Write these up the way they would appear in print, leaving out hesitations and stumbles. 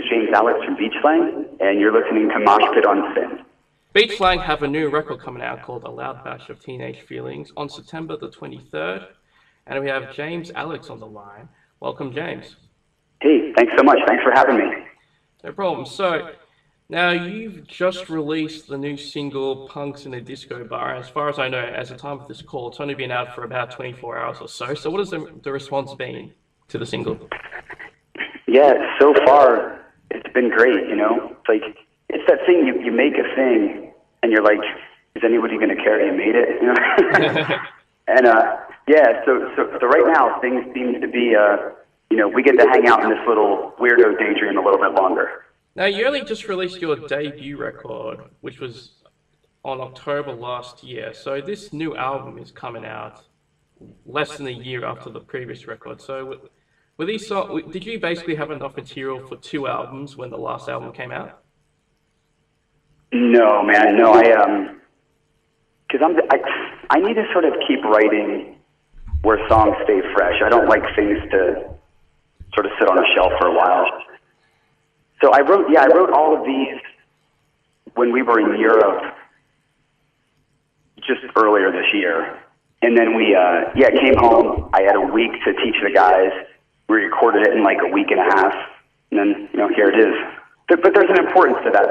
James Alex from Beach Slang, and you're listening to Moshpit on Spin. Beach Slang have a new record coming out called A Loud Bash of Teenage Feelings on September the 23rd, and we have James Alex on the line. Welcome, James. Hey, thanks so much. Thanks for having me. No problem. So, now you've just released the new single, Punks in a Disco Bar. As far as I know, as the time of this call, it's only been out for about 24 hours or so. So what has the response been to the single? Yeah, so far, it's been great, you know? It's like, it's that thing, you make a thing, and you're like, is anybody going to care you made it? You know? And, yeah, so right now, things seem to be, you know, we get to hang out in this little weirdo daydream a little bit longer. Now, you only just released your debut record, which was on October last year. So this new album is coming out less than a year after the previous record. So were these did you basically have enough material for 2 albums when the last album came out? No, man, no. Because I need to sort of keep writing where songs stay fresh. I don't like things to sort of sit on a shelf for a while. So I wrote all of these when we were in Europe just earlier this year. And then we came home. I had a week to teach the guys. We recorded it in like a week and a half. And then, you know, here it is. But there's an importance to that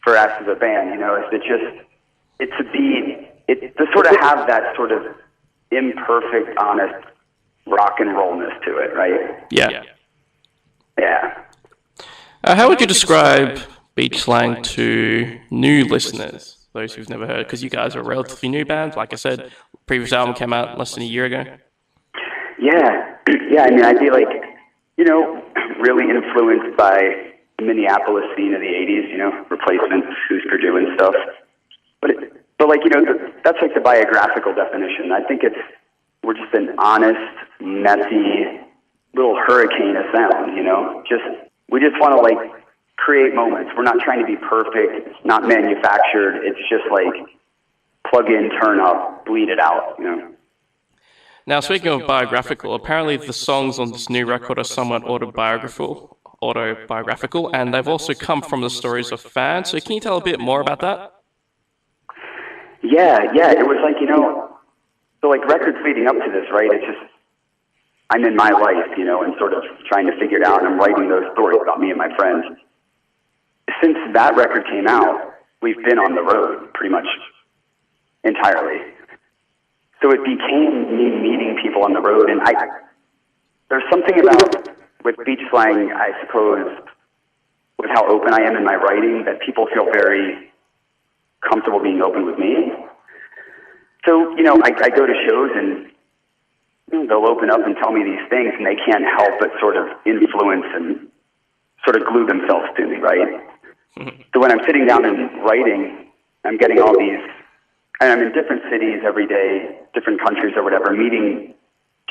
for us as a band, you know, to sort of have that sort of imperfect, honest rock and rollness to it, right? Yeah. Yeah. How would you describe Beach Slang to new listeners, those who've never heard? Because you guys are a relatively new band. Like I said, previous album came out less than a year ago. Yeah. I mean, I'd be like, you know, really influenced by the Minneapolis scene of the 80s, you know, Replacements, Who's Purdue and stuff. But like, you know, that's like the biographical definition. I think we're just an honest, messy little hurricane of sound, you know? We just want to, like, create moments. We're not trying to be perfect. It's not manufactured. It's just, like, plug in, turn up, bleed it out, you know? Now, speaking of biographical, apparently the songs on this new record are somewhat autobiographical, and they've also come from the stories of fans. So can you tell a bit more about that? Yeah. It was like, you know, so, like, records leading up to this, right? It's just, I'm in my life, you know, and sort of trying to figure it out, and I'm writing those stories about me and my friends. Since that record came out, we've been on the road pretty much entirely. So it became me meeting people on the road, and there's something about, with Beach Slang, I suppose, with how open I am in my writing, that people feel very comfortable being open with me. So, you know, I go to shows, and they'll open up and tell me these things, and they can't help but sort of influence and sort of glue themselves to me, right? So when I'm sitting down and writing, I'm getting all these, and I'm in different cities every day, different countries or whatever, meeting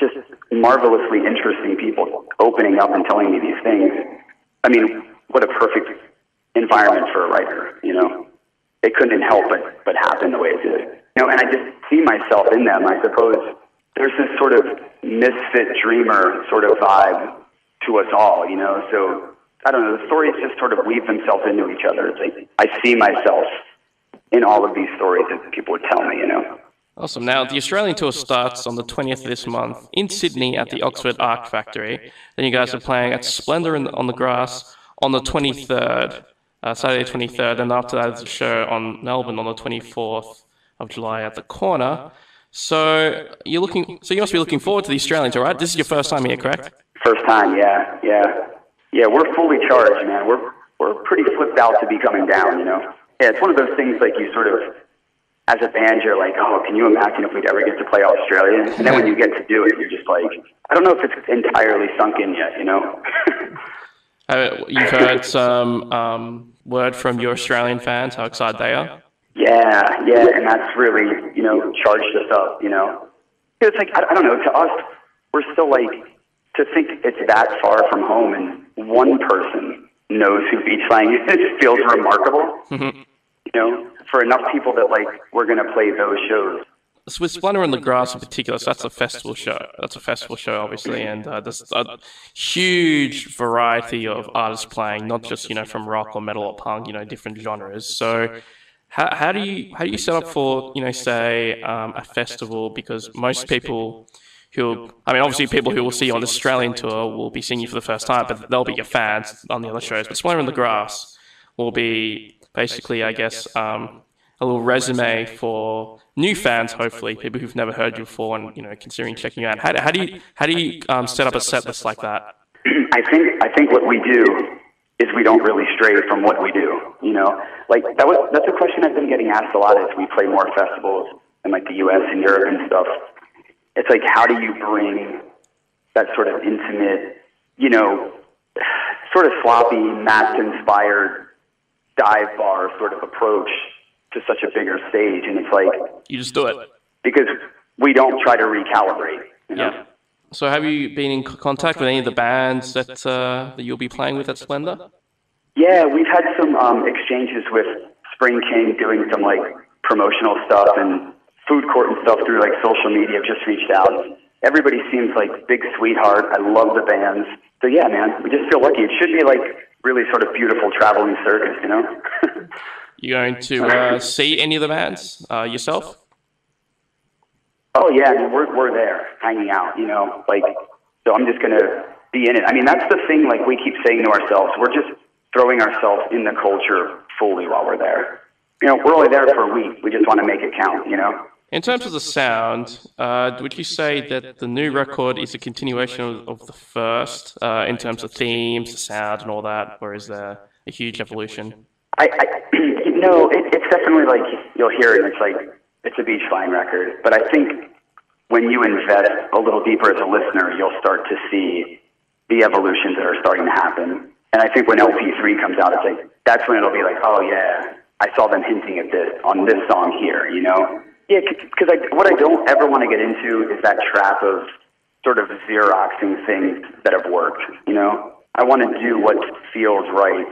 just marvelously interesting people, opening up and telling me these things. I mean, what a perfect environment for a writer, you know? It couldn't help but happen the way it did. You know, and I just see myself in them, I suppose. There's this sort of misfit dreamer sort of vibe to us all, you know? So, I don't know, the stories just sort of weave themselves into each other. It's like, I see myself in all of these stories that people would tell me, you know? Awesome. Now, the Australian tour starts on the 20th of this month in Sydney at the Oxford Arc Factory. Then you guys are playing at Splendour on the Grass on the 23rd, Saturday 23rd, and after that is a show on Melbourne on the 24th of July at the Corner. So you must be looking forward to the Australian tour, right? This is your first time here, correct? First time, yeah. We're fully charged, man. We're pretty flipped out to be coming down, you know. Yeah, it's one of those things like you sort of, as a band, you're like, oh, can you imagine if we'd ever get to play Australia? And then when you get to do it, you're just like, I don't know if it's entirely sunk in yet, you know. You've heard some word from your Australian fans, how excited they are? Yeah, and that's really, you know, charged us up, you know. It's like, I don't know, to us, we're still like, to think it's that far from home and one person knows who Beach Slang is feels remarkable. You know, for enough people that, like, we're going to play those shows. with Splendor in the Grass in particular, so that's a festival show. That's a festival show, obviously, and there's a huge variety of artists playing, not just from rock or metal or punk, different genres. So, how do you set up for say a festival? Because most people obviously people who will see you on the Australian tour will be seeing you for the first time, but they'll be your fans on the other shows. But Splendor in the Grass will be basically, I guess, a little resume for new fans, hopefully people who've never heard you before and considering checking you out. How do you set up a set list like that? I think what we do is we don't really stray from what we do. That's a question I've been getting asked a lot as we play more festivals in like the U.S. and Europe and stuff. It's like, how do you bring that sort of intimate, sort of sloppy, math-inspired dive bar sort of approach to such a bigger stage? And it's like, you just do it because we don't try to recalibrate. Yeah. So have you been in contact with any of the bands that you'll be playing with at Splendor? Yeah, we've had some exchanges with Spring King, doing some like promotional stuff, and Food Court and stuff through like social media. Have just reached out. Everybody seems like big sweetheart. I love the bands. So yeah, man, we just feel lucky. It should be like really sort of beautiful traveling circus, You going to see any of the bands yourself? Oh yeah, I mean, we're there hanging out, so I'm just gonna be in it. I mean, that's the thing. Like we keep saying to ourselves, we're just throwing ourselves in the culture fully while we're there. We're only there for a week. We just want to make it count. In terms of the sound, would you say that the new record is a continuation of the first in terms of themes, the sound, and all that, or is there a huge evolution? It's definitely like you'll hear it and it's like it's a Beach Slang record. But I think when you invest a little deeper as a listener, you'll start to see the evolutions that are starting to happen. And I think when LP3 comes out, it's like that's when it'll be like, oh yeah, I saw them hinting at this on this song here, Yeah, because what I don't ever want to get into is that trap of sort of Xeroxing things that have worked, I want to do what feels right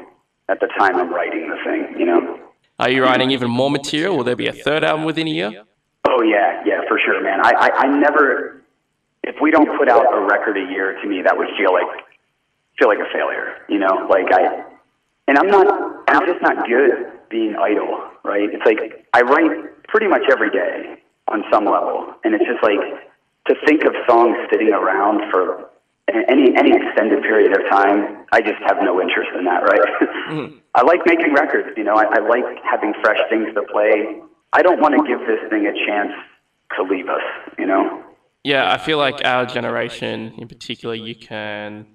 at the time I'm writing the thing, Are you writing even more material? Will there be a third album within a year? Oh, yeah, for sure, man. I never, if we don't put out a record a year, to me, that would feel like a failure, I'm just not good being idle, right? It's like I write pretty much every day on some level, and it's just like to think of songs sitting around for any extended period of time, I just have no interest in that, right? I like making records, I like having fresh things to play. I don't want to give this thing a chance to leave us, Yeah, I feel like our generation in particular, you can,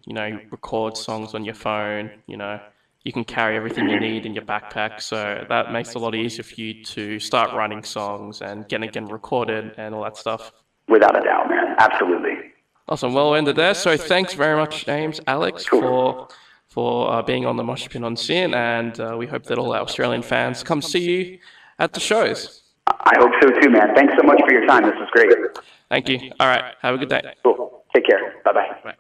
record songs on your phone, you can carry everything you need in your backpack, so that makes it a lot easier for you to start writing songs and getting recorded and all that stuff. Without a doubt, man. Absolutely. Awesome. Well, we'll end it there. So thanks very much, James, Alex, for being on the Moshpit on Sin, and we hope that all our Australian fans come see you at the shows. I hope so too, man. Thanks so much for your time. This was great. Thank you. All right. Have a good day. Cool. Take care. Bye-bye. Bye.